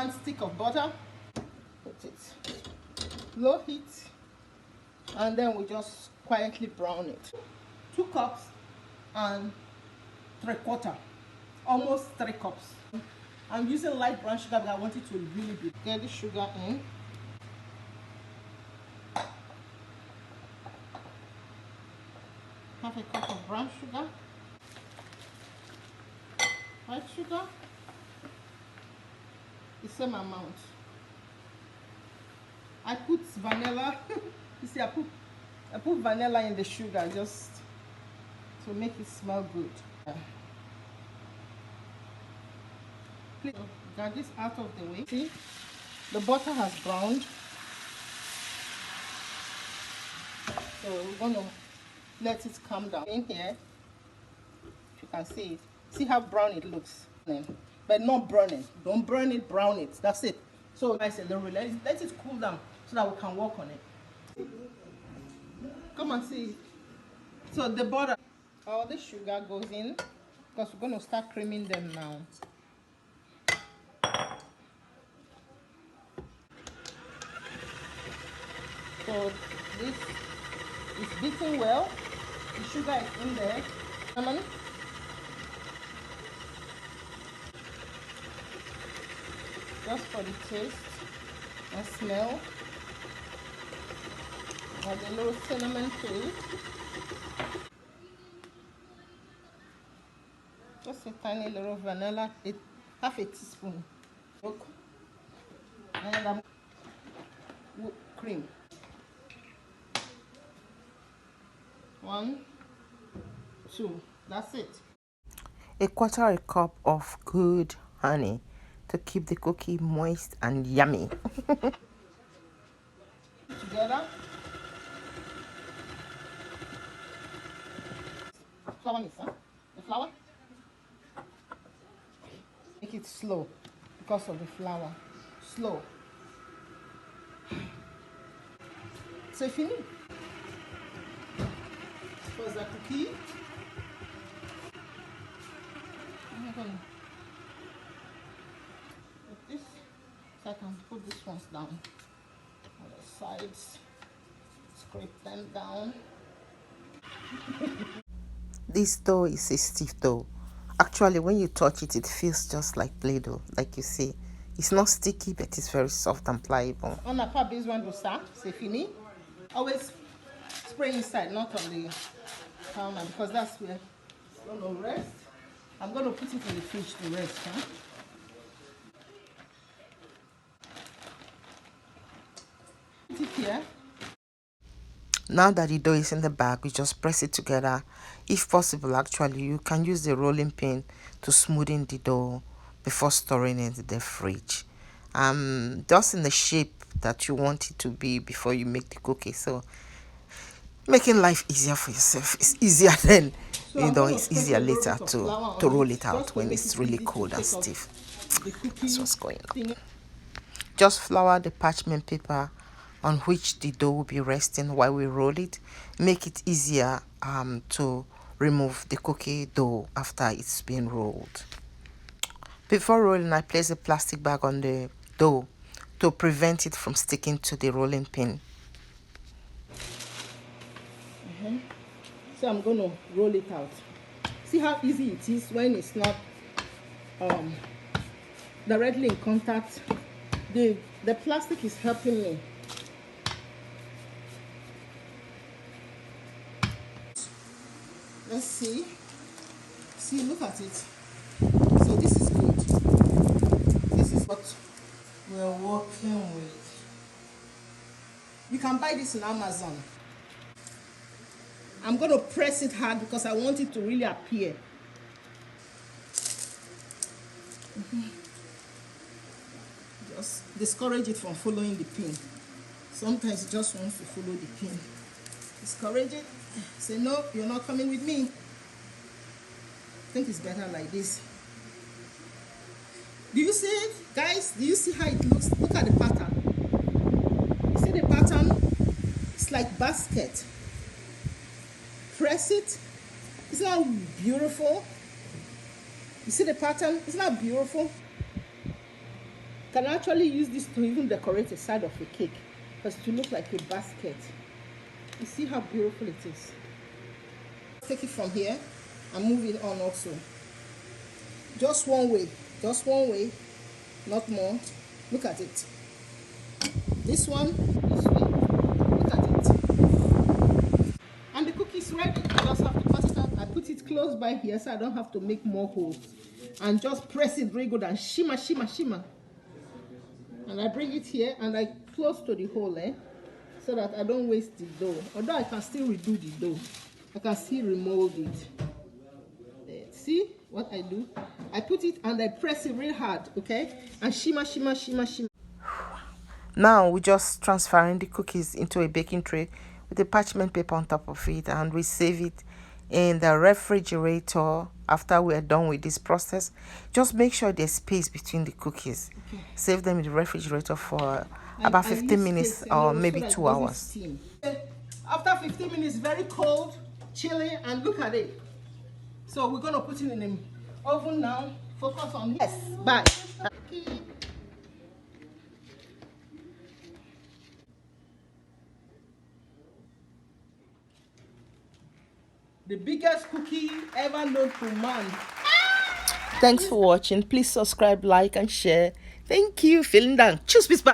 1 stick of butter. Put it low heat, and then we just quietly brown it. 2 cups and 3/4, almost 3 cups. I'm using light brown sugar, but I want it to really be. Get the sugar in. Half a cup of brown sugar. White sugar, the same amount. I put vanilla. You see, I put vanilla in the sugar just to make it smell good. Please get this out of the way. See, the butter has browned, so we're going to let it calm down. In here, you can see it. See how brown it looks, but not burning. Don't burn it, brown it. That's it. So I said, let it cool down so that we can work on it. Come and see. So the butter, all the sugar goes in because we're going to start creaming them now. So this is beaten well. The sugar is in there. Just for the taste and smell. Add a little cinnamon to it. Just a tiny little vanilla, half a teaspoon. Look. And whipped cream. 1, 2. That's it. 1/4 cup of good honey to keep the cookie moist and yummy. Together. Flour mix, huh? The flour. Make it slow because of the flour. Slow. C'est fini. For the cookie. I'm going to put this so I can put these ones down on the sides. Scrape them down. This dough is a stiff dough. Actually, when you touch it, it feels just like Play-Doh. Like you see, it's not sticky, but it's very soft and pliable. On n'a pas besoin de ça, c'est fini. Always spray inside, not on the counter, because that's where it's going to rest. I'm going to put it in the fridge to rest. Huh? Put it here. Now that the dough is in the bag, we just press it together. If possible, actually, you can use the rolling pin to smoothen the dough before storing it in the fridge. Just in the shape that you want it to be before you make the cookie. So making life easier for yourself is easier than, it's easier later to roll it out when it's really cold and stiff. That's what's going on. Just flour the parchment paper on which the dough will be resting while we roll it. Make it easier to remove the cookie dough after it's been rolled. Before rolling, I place a plastic bag on the dough to prevent it from sticking to the rolling pin. So I'm going to roll it out. See how easy it is when it's not directly in contact. The plastic is helping me. Let's see. See, look at it. So this is good. This is what we're working with. You can buy this in Amazon. I'm going to press it hard because I want it to really appear. Just discourage it from following the pin. Sometimes it just wants to follow the pin. Discourage it. Say, no, you're not coming with me. I think it's better like this. Do you see it? Guys, do you see how it looks? Look at the pattern. You see the pattern? It's like basket. Press it. Isn't that beautiful? You see the pattern? Isn't that beautiful? Can actually use this to even decorate a side of a cake, because it will look like a basket. You see how beautiful it is. Take it from here and move it on also. Just one way, not more. Look at it. This one, this way. Look at it. And the cookie is ready. I just have to cut it out. I put it close by here so I don't have to make more holes. And just press it very good and shimmer, shimmer, shimmer. And I bring it here and I close to the hole, so that I don't waste the dough. Although I can still redo the dough. I can still remold it. See what I do? I put it and I press it real hard, okay? And shimmer, shimmer, shimmer, shimmer. Now we're just transferring the cookies into a baking tray with a parchment paper on top of it, and we save it in the refrigerator. After we are done with this process, just make sure there's space between the cookies. Okay. Save them in the refrigerator for about 15 minutes or maybe 2 hours. After 15 minutes, very cold, chilly, and look at it. So we're going to put it in the oven now. Focus on yes. Bye. The biggest cookie ever known to man. Thanks for watching. Please subscribe, like, and share. Thank you. Feeling down. Choose this back.